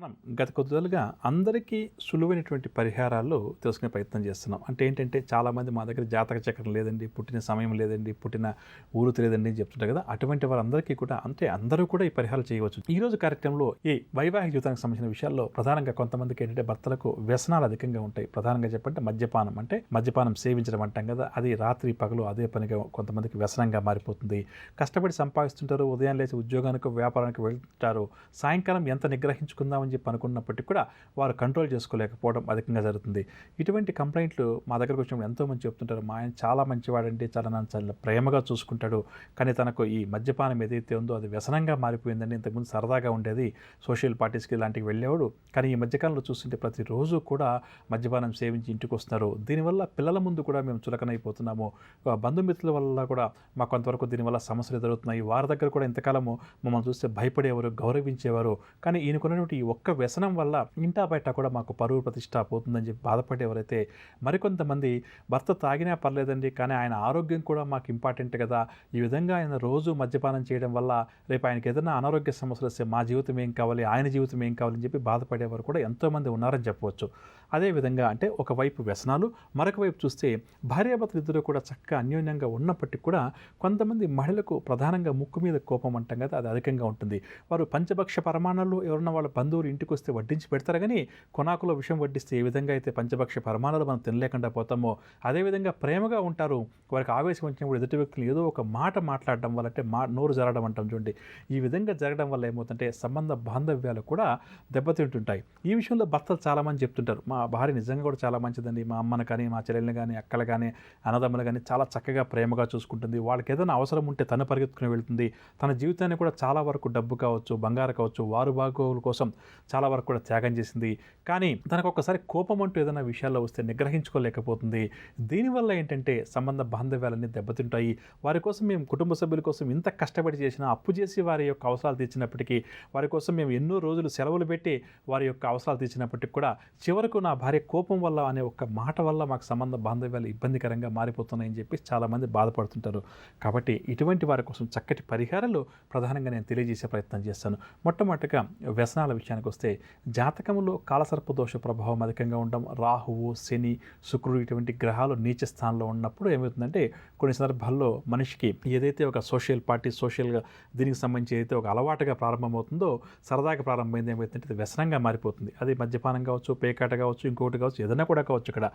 మనం గత కొద్ది రోజులుగా అందరికీ సులువైనటువంటి పరిహారాలు తెలుసుకునే ప్రయత్నం చేస్తున్నాం. అంటే ఏంటంటే చాలామంది మా దగ్గర జాతక చక్రం లేదండి, పుట్టిన సమయం లేదండి, పుట్టిన ఊరు తెలియదండి అని చెప్తుంటారు కదా. అటువంటి వారందరికీ కూడా అంటే అందరూ కూడా ఈ పరిహారాలు చేయవచ్చు. ఈ రోజు కార్యక్రమంలో ఈ వైవాహిక జీవితానికి సంబంధించిన విషయాల్లో ప్రధానంగా కొంతమందికి ఏంటంటే భర్తలకు వ్యసనాలు అధికంగా ఉంటాయి. ప్రధానంగా చెప్పంటే మద్యపానం, అంటే మద్యపానం సేవించడం అంటాం కదా, అది రాత్రి పగలు అదే పనిగా కొంతమందికి వ్యసనంగా మారిపోతుంది. కష్టపడి సంపాదిస్తుంటారు, ఉదయం లేచి ఉద్యోగానికి వ్యాపారానికి వెళ్తుంటారు, సాయంకాలం ఎంత నిగ్రహించుకుందామని చెప్పి అనుకున్నప్పటికీ కూడా వారు కంట్రోల్ చేసుకోలేకపోవడం అధికంగా జరుగుతుంది. ఇటువంటి కంప్లైంట్లు మా దగ్గరకు వచ్చినప్పుడు ఎంతోమంది చెప్తుంటారు, మా ఆయన చాలా మంచివాడండి, నన్ను చాలా ప్రేమగా చూసుకుంటాడు, కానీ తనకు ఈ మద్యపానం ఏదైతే ఉందో అది వ్యసనంగా మారిపోయిందండి. ఇంతకుముందు సరదాగా ఉండేది, సోషల్ పార్టీస్కి ఇలాంటివి వెళ్ళేవాడు, కానీ ఈ మధ్యకాలంలో చూస్తుంటే ప్రతిరోజు కూడా మద్యపానం సేవించి ఇంటికి వస్తున్నారు. దీనివల్ల పిల్లల ముందు కూడా మేము చులకనైపోతున్నాము, బంధుమిత్రుల వల్ల కూడా మాకు కొంతవరకు దీనివల్ల సమస్యలు ఎదురవుతున్నాయి. వారి దగ్గర కూడా ఇంతకాలము మమ్మల్ని చూస్తే భయపడేవారు, గౌరవించేవారు, కానీ ఈయనకున్నటువంటి ఈ ఒక్క వ్యసనం వల్ల ఇంటా బయట కూడా మాకు పరువు ప్రతిష్ట పోతుందని చెప్పి బాధపడేవారైతే, మరికొంతమంది భర్త తాగినా పర్లేదండి, కానీ ఆయన ఆరోగ్యం కూడా మాకు ఇంపార్టెంట్ కదా, ఈ విధంగా ఆయన రోజు మద్యపానం చేయడం వల్ల రేపు ఆయనకి ఏదైనా అనారోగ్య సమస్యలు వస్తే మా జీవితం ఏం కావాలి, ఆయన జీవితం ఏం కావాలని చెప్పి బాధపడేవారు కూడా ఎంతోమంది ఉన్నారని చెప్పవచ్చు. అదేవిధంగా అంటే ఒకవైపు వ్యసనాలు, మరొక వైపు చూస్తే భార్యాభర్తలు ఇద్దరు కూడా చక్కగా అన్యోన్యంగా ఉన్నప్పటికీ కూడా కొంతమంది మహిళలకు ప్రధానంగా ముక్కు మీద కోపం అంటాం కదా, అది అధికంగా ఉంటుంది. వారు పంచభక్ష పరమాణాలు ఎవరన్నా వాళ్ళ బంధువులు ఇంటికి వస్తే వడ్డించి పెడతారు, కానీ కొనాకులో విషయం వడ్డిస్తే ఏ విధంగా అయితే పంచభక్ష పరమాణాలు మనం తినలేకుండా పోతామో అదేవిధంగా ప్రేమగా ఉంటారు. వారికి ఆవేశం వచ్చినప్పుడు ఎదుటి వ్యక్తులు ఏదో ఒక మాట మాట్లాడడం వల్ల, అంటే నోరు జరగడం అంటాం చూడండి, ఈ విధంగా జరగడం వల్ల ఏమవుతుందంటే సంబంధ బాంధవ్యాలు కూడా దెబ్బతింటుంటాయి. ఈ విషయంలో భర్తలు చాలామంది చెప్తుంటారు, మా భార్య నిజంగా కూడా చాలా మంచిదండి, మా అమ్మను కానీ మా చెల్లెల్ని కానీ అక్కలు కానీ అన్నదమ్ములు కానీ చాలా చక్కగా ప్రేమగా చూసుకుంటుంది, వాళ్ళకి ఏదైనా అవసరం ఉంటే తను పరిగెత్తుకుని వెళ్తుంది, తన జీవితాన్ని కూడా చాలా వరకు డబ్బు కావచ్చు, బంగారు కావచ్చు, వారు బాగోగుల కోసం చాలా వరకు కూడా త్యాగం చేసింది, కానీ తనకు ఒక్కసారి కోపం అంటూ ఏదైనా విషయాల్లో వస్తే నిగ్రహించుకోలేకపోతుంది. దీనివల్ల ఏంటంటే సంబంధ బాంధవ్యాలన్నీ దెబ్బతింటాయి. వారి కోసం మేము కుటుంబ సభ్యుల కోసం ఇంత కష్టపడి చేసినా, అప్పు చేసి వారి యొక్క అవసరాలు తీర్చినప్పటికీ, వారి కోసం మేము ఎన్నో రోజులు సెలవులు పెట్టి వారి యొక్క అవసరాలు తీర్చినప్పటికీ కూడా చివరకు నా భార్య కోపం వల్ల అనే ఒక్క మాట వల్ల మాకు సంబంధ బాంధవ్యాలు ఇబ్బందికరంగా మారిపోతున్నాయని చెప్పి చాలామంది బాధపడుతుంటారు. కాబట్టి ఇటువంటి వారి కోసం చక్కటి పరిహారాలు ప్రధానంగా నేను తెలియజేసే ప్రయత్నం చేస్తాను. మొట్టమొదటిగా వ్యసనాల విషయానికి వస్తే, జాతకంలో కాలసర్పదోష ప్రభావం అధికంగా ఉండడం, రాహువు, శని, శుక్రుడు ఇటువంటి గ్రహాలు నీచ స్థానంలో ఉన్నప్పుడు ఏమవుతుందంటే కొన్ని సందర్భాల్లో మనిషికి ఏదైతే ఒక సోషల్ పార్టీ, సోషల్గా దీనికి సంబంధించి ఏదైతే ఒక అలవాటుగా ప్రారంభమవుతుందో, సరదాగా ప్రారంభమైంది ఏమవుతుందంటే అది వ్యసనంగా మారిపోతుంది. అది మద్యపానం కావచ్చు, పేకాట కావచ్చు, ఇంకోటి కావచ్చు, ఏదైనా కూడా కావచ్చు. ఇక్కడ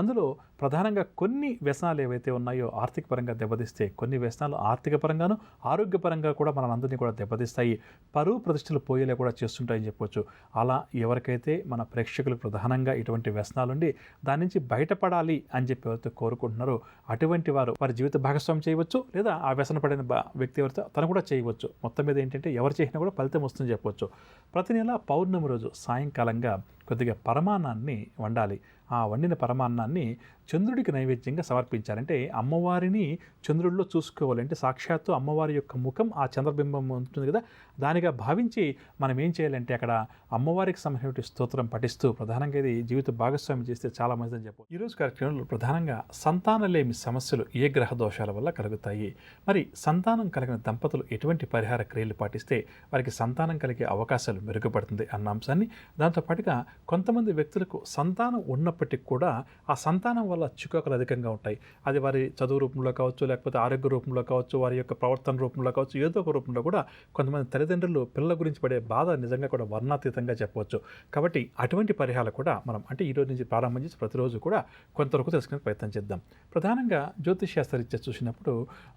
అందులో ప్రధానంగా కొన్ని వ్యసనాలు ఏవైతే ఉన్నాయో ఆర్థిక పరంగా దెబ్బతీస్తే, కొన్ని వ్యసనాలు ఆర్థిక పరంగాను ఆరోగ్యపరంగా కూడా మనందరినీ కూడా దెబ్బతీస్తాయి, పరువు ప్రతిష్టలు పోయేలా కూడా చేస్తుంటాయని చెప్పొచ్చు. అలా ఎవరికైతే మన ప్రేక్షకులు ప్రధానంగా ఇటువంటి వ్యసనాలుండి దాని నుంచి బయటపడాలి అని చెప్పి ఎవరైతే కోరుకుంటున్నారో అటువంటి వారు వారి జీవిత భాగస్వామి చేయవచ్చు, లేదా ఆ వ్యసన పడిన వ్యక్తి ఎవరితో తను కూడా చేయవచ్చు. మొత్తం మీద ఏంటంటే ఎవరు చేసినా కూడా ఫలితం వస్తుందని చెప్పవచ్చు. ప్రతి నెల పౌర్ణమి రోజు సాయంకాలంగా కొద్దిగా పరమాన్నాన్ని వండాలి. ఆ వండిన పరమాన్నాన్ని చంద్రుడికి నైవేద్యంగా సమర్పించాలంటే అమ్మవారిని చంద్రుడిలో చూసుకోవాలి. అంటే సాక్షాత్తు అమ్మవారి యొక్క ముఖం ఆ చంద్రబింబం ఉంటుంది కదా, దానిగా భావించి మనం ఏం చేయాలంటే అక్కడ అమ్మవారికి సంబంధించిన స్తోత్రం పఠిస్తూ ప్రధానంగా ఇది జీవిత భాగస్వామి చేస్తే చాలా మంచిదని చెప్పు. ఈరోజు కార్యక్రమంలో ప్రధానంగా సంతానలేమి సమస్యలు ఏ గ్రహ దోషాల వల్ల కలుగుతాయి, మరి సంతానం కలిగిన దంపతులు ఎటువంటి పరిహార క్రియలు పాటిస్తే వారికి సంతానం కలిగే అవకాశాలు మెరుగుపడుతుంది అన్న అంశాన్ని, దాంతోపాటుగా కొంతమంది వ్యక్తులకు సంతానం ఉన్నప్పటికీ కూడా ఆ సంతానం వల్ల చికాకులు అధికంగా ఉంటాయి. అది వారి చదువు రూపంలో కావచ్చు, లేకపోతే ఆరోగ్య రూపంలో కావచ్చు, వారి యొక్క ప్రవర్తన రూపంలో కావచ్చు, ఏదో ఒక రూపంలో కూడా కొంతమంది తల్లిదండ్రులు పిల్లల గురించి పడే బాధ నిజంగా కూడా వర్ణాతీతంగా చెప్పవచ్చు. కాబట్టి అటువంటి పరిహారాలు కూడా మనం అంటే ఈరోజు నుంచి ప్రారంభం చేసి ప్రతిరోజు కూడా కొంతవరకు తెలుసుకునే ప్రయత్నం చేద్దాం. ప్రధానంగా జ్యోతిష్ శాస్త్రరీత్యా చూసినప్పుడు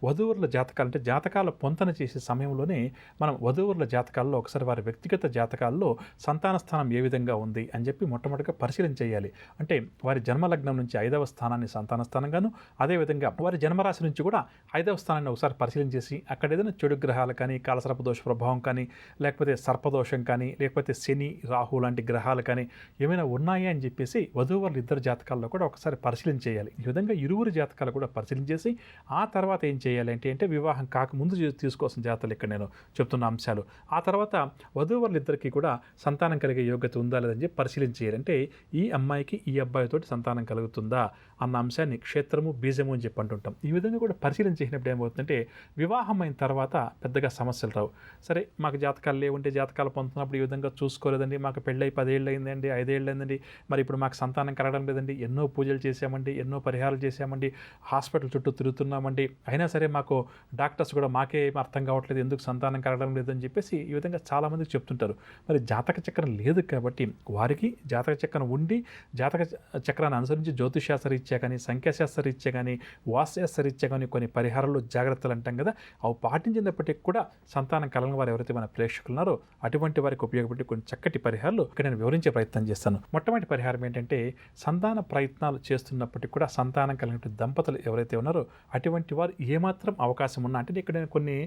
వధూవరుల జాతకాలు, అంటే జాతకాల పొంతన చేసే సమయంలోనే మనం వధూవరుల జాతకాల్లో ఒకసారి వారి వ్యక్తిగత జాతకాల్లో సంతాన స్థానం ఏ విధంగా ఉంది అని చెప్పి మొట్టమొదటిగా పరిశీలన చేయాలి. అంటే వారి జన్మలగ్నం నుంచి 5వ స్థానాన్ని సంతాన స్థానంగాను, అదేవిధంగా వారి జన్మరాశి నుంచి కూడా 5వ స్థానాన్ని ఒకసారి పరిశీలన చేసి అక్కడ ఏదైనా చెడు గ్రహాలు కానీ, కాలసర్పదోష ప్రభావం కానీ, లేకపోతే సర్పదోషం కానీ, లేకపోతే శని, రాహు లాంటి గ్రహాలు కానీ ఏమైనా ఉన్నాయా అని చెప్పేసి వధూవరులు ఇద్దరు జాతకాల్లో కూడా ఒకసారి పరిశీలన చేయాలి. ఈ విధంగా ఇరువురు జాతకాలు కూడా పరిశీలన చేసి ఆ తర్వాత ఏం చేయాలి అంటే వివాహం కాకముందు తీసుకోవాల్సిన జాతకాలు ఇక్కడ నేను చెప్తున్న అంశాలు. ఆ తర్వాత వధూవరులు ఇద్దరికి కూడా సంతానం కలిగే యోగ్యత ఉందా లేదని చెప్పి పరిశీలించేయాలి. అంటే ఈ అమ్మాయికి ఈ అబ్బాయితోటి సంతానం కలుగుతుందా అన్న అంశాన్ని క్షేత్రము, బీజము అని చెప్పి అంటుంటాం. ఈ విధంగా కూడా పరిశీలన చేసినప్పుడు ఏమవుతుందంటే వివాహం అయిన తర్వాత పెద్దగా సమస్యలు రావు. సరే మాకు జాతకాలు లేవుంటే జాతకాలు పొందుతున్నప్పుడు ఈ విధంగా చూసుకోలేదండి, మాకు పెళ్ళై 10 ఏళ్ళు అయిందండి, 5 ఏళ్ళు అయిందండి, మరి ఇప్పుడు మాకు సంతానం కలగడం లేదండి, ఎన్నో పూజలు చేశామండి, ఎన్నో పరిహారాలు చేశామండి, హాస్పిటల్ చుట్టూ తిరుగుతున్నామండి, అయినా సరే మాకు డాక్టర్స్ కూడా మాకే అర్థం కావట్లేదు, ఎందుకు సంతానం కలగడం లేదని చెప్పేసి ఈ విధంగా చాలామందికి చెప్తుంటారు. మరి జాతక చక్రం లేదు కాబట్టి వారికి జాతక చక్రం ఉండి జాతక చక్రాన్ని అనుసరించి జ్యోతిషశాస్త్ర రీత్యా కానీ, సంఖ్యాశాస్త్ర రీత్యా కానీ, వాస్తుశాస్త్ర రీత్యా కానీ కొన్ని పరిహారాలు, జాగ్రత్తలు అంటాం కదా, అవి పాటించినప్పటికీ కూడా సంతానం కలగని వారు ఎవరైతే మన ప్రేక్షకులు ఉన్నారో అటువంటి వారికి ఉపయోగపడే కొన్ని చక్కటి పరిహారాలు ఇక్కడ నేను వివరించే ప్రయత్నం చేస్తాను. మొట్టమొదటి పరిహారం ఏంటంటే సంతాన ప్రయత్నాలు చేస్తున్నప్పటికీ కూడా సంతానం కలిగిన దంపతులు ఎవరైతే ఉన్నారో అటువంటి వారు ఏమాత్రం అవకాశం ఉన్నా, అంటే ఇక్కడ నేను కొన్ని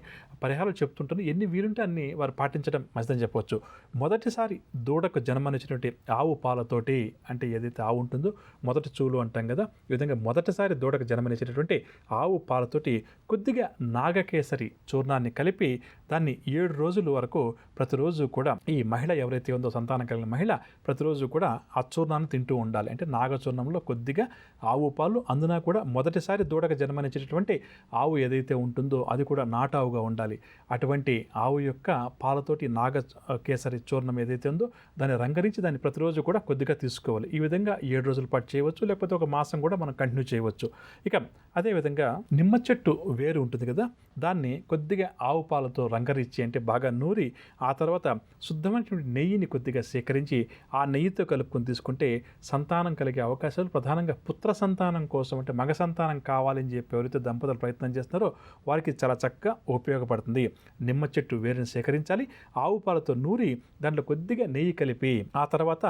పరిహారాలు చెప్తుంటాను, ఎన్ని వీలుంటే అన్ని వారు పాటించడం మంచిదని చెప్పవచ్చు. మొదటిసారి దూడకు జన్మనిచ్చినటువంటి ఆవు పాలతోటి, అంటే ఏదైతే ఆవు ఉంటుందో మొదటి చూలు అంటాం కదా, ఈ విధంగా మొదటిసారి దూడకు జన్మనిచ్చినటువంటి ఆవు పాలతోటి కొద్దిగా నాగకేసరి చూర్ణాన్ని కలిపి దాన్ని 7 రోజుల వరకు ప్రతిరోజు కూడా ఈ మహిళ ఎవరైతే ఉందో సంతానం కలిగిన మహిళ ప్రతిరోజు కూడా ఆ చూర్ణాన్ని తింటూ ఉండాలి. అంటే నాగచూర్ణంలో కొద్దిగా ఆవు పాలు, అందున కూడా మొదటిసారి దూడకు జన్మనిచ్చినటువంటి ఆవు ఏదైతే ఉంటుందో అది కూడా నాటావుగా ఉండాలి. అటువంటి ఆవు యొక్క పాలతోటి నాగ కేసరి చూర్ణం ఏదైతే ఉందో దాన్ని రంగరించి దాన్ని ప్రతిరోజు కూడా కొద్దిగా తీసుకోవాలి. ఈ విధంగా 7 రోజుల పాటు చేయవచ్చు, లేకపోతే ఒక మాసం కూడా మనం కంటిన్యూ చేయవచ్చు. ఇక అదేవిధంగా నిమ్మ చెట్టు వేరు ఉంటుంది కదా, దాన్ని కొద్దిగా ఆవు పాలతో రంగరించి, అంటే బాగా నూరి ఆ తర్వాత శుద్ధమైనటువంటి నెయ్యిని కొద్దిగా సేకరించి ఆ నెయ్యితో కలుపుకొని తీసుకుంటే సంతానం కలిగే అవకాశాలు, ప్రధానంగా పుత్ర సంతానం కోసం, అంటే మగ సంతానం కావాలని చెప్పి ఎవరైతే దంపతులు ప్రయత్నం చేస్తున్నారో వారికి చాలా చక్కగా ఉపయోగపడుతుంది. నిమ్మ చెట్టు వేరుని సేకరించాలి, ఆవు పాలతో నూరి దాంట్లో కొద్దిగా నెయ్యి కలిపి ఆ తర్వాత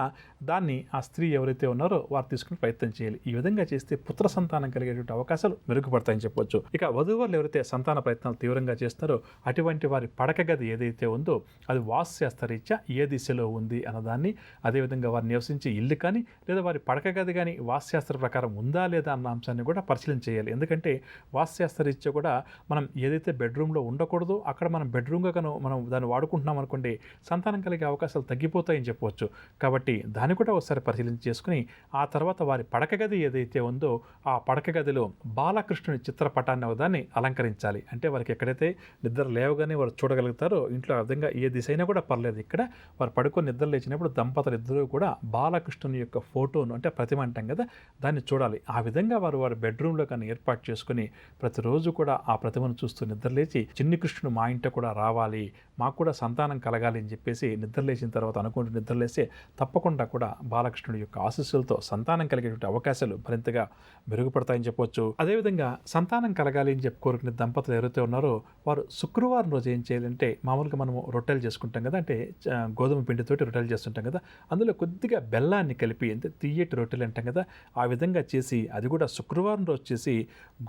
దాన్ని ఆ స్త్రీ ఎవరైతే ఉన్నారో వారు తీసుకుని ప్రయత్నం చేయాలి. ఈ విధంగా చేస్తే పుత్ర సంతానం కలిగేటువంటి అవకాశాలు మెరుగుపడతాయని చెప్పవచ్చు. ఇక వధూవరులు ఎవరైతే సంతాన ప్రయత్నాలు తీవ్రంగా చేస్తున్నారో అటువంటి వారి పడక గది ఏదైతే ఉందో అది వాస్తుశాస్త్ర రీత్యా ఏ దిశలో ఉంది అన్నదాన్ని, అదేవిధంగా వారు నివసించే ఇల్లు కానీ లేదా వారి పడక గది కానీ వాస్తుశాస్త్ర ప్రకారం ఉందా లేదా అన్న అంశాన్ని కూడా పరిశీలన చేయాలి. ఎందుకంటే వాస్తుశాస్త్ర రీత్యా కూడా మనం ఏదైతే బెడ్రూమ్లో ఉండకూడదో అక్కడ మనం బెడ్రూమ్గా మనం దాన్ని వాడుకుంటున్నాం అనుకోండి, సంతానం కలిగే అవకాశాలు తగ్గిపోతాయని చెప్పవచ్చు. కాబట్టి దాన్ని కూడా ఒకసారి పరిశీలన చేసుకుని ఆ తర్వాత వారి పడక గది ఏదైతే ఉందో ఆ పడక గదిలో బాలకృష్ణుని చిత్రపటాన్ని ఒకదాన్ని అలంకరించాలి. అంటే వారికి ఎక్కడైతే నిద్ర లేవగానే వారు చూడగలుగుతారో ఇంట్లో ఆ విధంగా ఏ దిశ అయినా కూడా పర్లేదు, ఇక్కడ వారు పడుకొని నిద్ర లేచినప్పుడు దంపతులు ఇద్దరూ కూడా బాలకృష్ణుని యొక్క ఫోటోను, అంటే ప్రతిమ అంటాం కదా, దాన్ని చూడాలి. ఆ విధంగా వారి బెడ్రూమ్లో కానీ ఏర్పాటు చేసుకుని ప్రతిరోజు కూడా ఆ ప్రతిమను చూస్తూ నిద్రలేచి చిన్ని కృష్ణుడు మా ఇంట కూడా రావాలి, మాకు కూడా సంతానం కలగాలి అని చెప్పేసి నిద్రలేచిన తర్వాత అనుకుంటూ నిద్రలేస్తే తప్పకుండా కూడా బాలకృష్ణుడి యొక్క ఆశీస్సులతో సంతానం కలిగేటువంటి అవకాశాలు మరింతగా మెరుగుపడతాయని చెప్పవచ్చు. అదేవిధంగా సంతానం కలగాలి అని చెప్పి కోరుకునే దంపతులు ఎవరైతే ఉన్నారో వారు శుక్రవారం రోజు ఏం చేయాలంటే, మామూలుగా మనము రొట్టెలు చేసుకుంటాం కదా, అంటే గోధుమ పిండితోటి రొట్టెలు చేస్తుంటాం కదా, అందులో కొద్దిగా బెల్లాన్ని కలిపి, అంటే తియ్యటి రొట్టెలు అంటాం కదా, ఆ విధంగా చేసి అది కూడా శుక్రవారం రోజు చేసి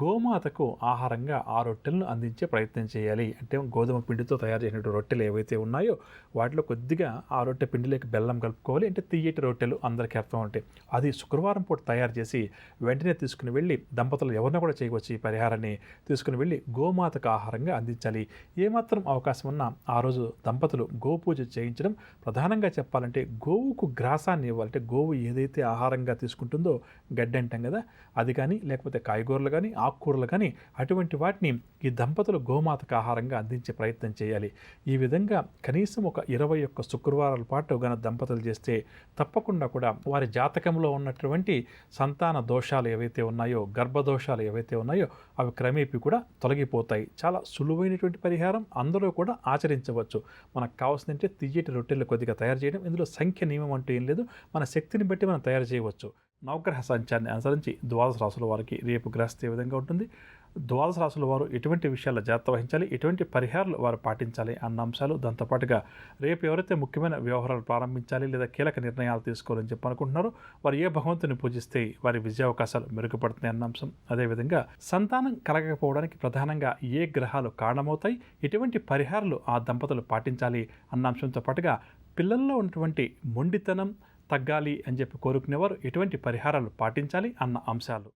గోమాతకు ఆహారంగా ఆ రొట్టెలను అందించే ప్రయత్నం చేయాలి. అంటే గోధుమ పిండితో తయారు చేసిన రొట్టెలు ఏవైతే ఉన్నాయో వాటిలో కొద్దిగా ఆ రొట్టె పిండిలోకి బెల్లం కలుపుకోవాలి. అంటే తియ్యటి రొట్టెలు అందరికీ అర్థం ఉంటాయి. అది శుక్రవారం పూట తయారు చేసి వెంటనే తీసుకుని వెళ్ళి దంపతులు ఎవరినా కూడా చేయవచ్చు ఈ పరిహారాన్ని తీసుకుని వెళ్ళి గోమాతకు ఆహారంగా అందించాలి. ఏమాత్రం అవకాశం ఉన్నా ఆ రోజు దంపతులు గోపూజ చేయించడం, ప్రధానంగా చెప్పాలంటే గోవుకు గ్రాసాన్ని ఇవ్వాలి. అంటే గోవు ఏదైతే ఆహారంగా తీసుకుంటుందో గడ్డి అంటాం కదా, అది కానీ లేకపోతే కాయగూరలు కానీ ఆకుకూరలు కానీ అటువంటి వాటిని ఈ దంపతులు గోమాతకు ఆహారంగా అందించే ప్రయత్నం చేయాలి. ఈ విధంగా కనీసం ఒక 21 శుక్రవారాల పాటు గన దంపతులు చేస్తే తప్పకుండా కూడా వారి జాతకంలో ఉన్నటువంటి సంతాన దోషాలు ఏవైతే ఉన్నాయో, గర్భదోషాలు ఏవైతే ఉన్నాయో అవి క్రమేపీ కూడా తొలగిపోతాయి. చాలా సులువైనటువంటి పరిహారం, అందరూ కూడా ఆచరించవచ్చు. మనకు కావాల్సిందంటే తియ్యటి రొట్టెలు కొద్దిగా తయారు చేయడం. ఇందులో సంఖ్య నియమం అంటూ ఏం లేదు, మన శక్తిని బట్టి మనం తయారు చేయవచ్చు. నవగ్రహ సంచారాన్ని అనుసరించి ద్వాదశ రాశుల వారికి రేపు గ్రహస్థితి ఏ విధంగా ఉంటుంది, ద్వాదశ రాశుల వారు ఎటువంటి విషయాల్లో జాగ్రత్త వహించాలి, ఎటువంటి పరిహారాలు వారు పాటించాలి అన్న అంశాలు, దాంతోపాటుగా రేపు ఎవరైతే ముఖ్యమైన వ్యవహారాలు ప్రారంభించాలి లేదా కీలక నిర్ణయాలు తీసుకోవాలని చెప్పి అనుకుంటున్నారో వారు ఏ భగవంతుని పూజిస్తే వారి విజయావకాశాలు మెరుగుపడుతున్నాయి అన్న అంశం, అదేవిధంగా సంతానం కలగకపోవడానికి ప్రధానంగా ఏ గ్రహాలు కారణమవుతాయి, ఎటువంటి పరిహారాలు ఆ దంపతులు పాటించాలి అన్న అంశంతో పాటుగా పిల్లల్లో ఉన్నటువంటి మొండితనం తగ్గాలి అని చెప్పి కోరుకునేవారు ఎటువంటి పరిహారాలు పాటించాలి అన్న అంశాలు.